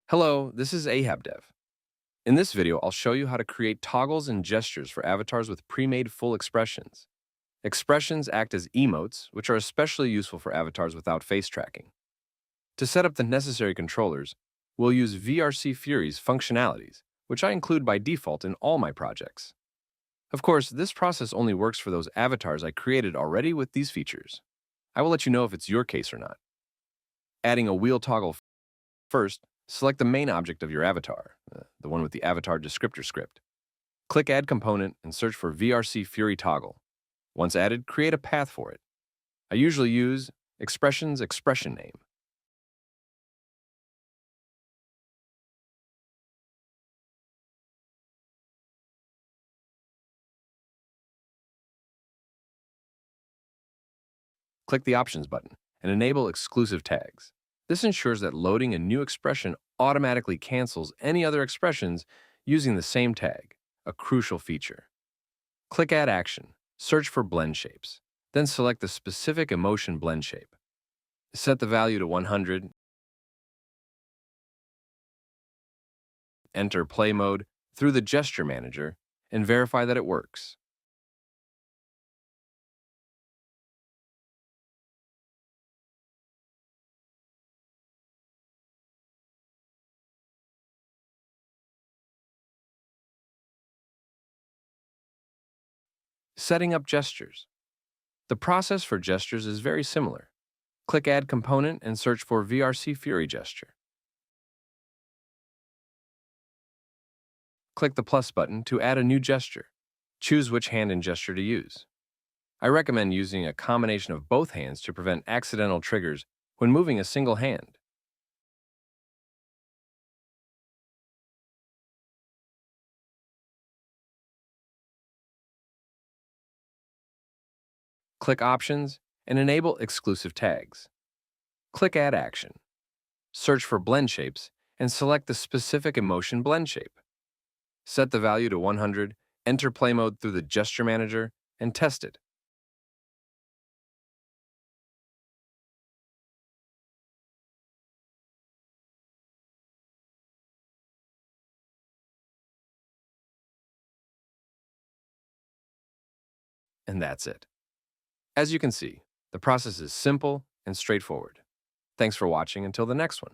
Hello, this is AhabDev. In this video, I'll show you how to create toggles and gestures for avatars with pre-made full expressions. Expressions act as emotes, which are especially useful for avatars without face tracking. To set up the necessary controllers, we'll use VRC Fury's functionalities, which I include by default in all my projects. Of course, this process only works for those avatars I created already with these features. I will let you know if it's your case or not. Adding a wheel toggle first, select the main object of your avatar, the one with the avatar descriptor script. Click Add Component and search for VRC Fury Toggle. Once added, create a path for it. I usually use expression's expression name. Click the Options button and enable exclusive tags. This ensures that loading a new expression automatically cancels any other expressions using the same tag, a crucial feature. Click Add Action, search for blend shapes, then select the specific emotion blend shape. Set the value to 100, enter play mode through the gesture manager, and verify that it works. Setting up gestures. The process for gestures is very similar. Click Add Component and search for VRC Fury Gesture. Click the plus button to add a new gesture. Choose which hand and gesture to use. I recommend using a combination of both hands to prevent accidental triggers when moving a single hand. Click Options and enable exclusive tags. Click Add Action. Search for blend shapes and select the specific emotion blend shape. Set the value to 100, enter play mode through the gesture manager, and test it. And that's it. As you can see, the process is simple and straightforward. Thanks for watching until the next one.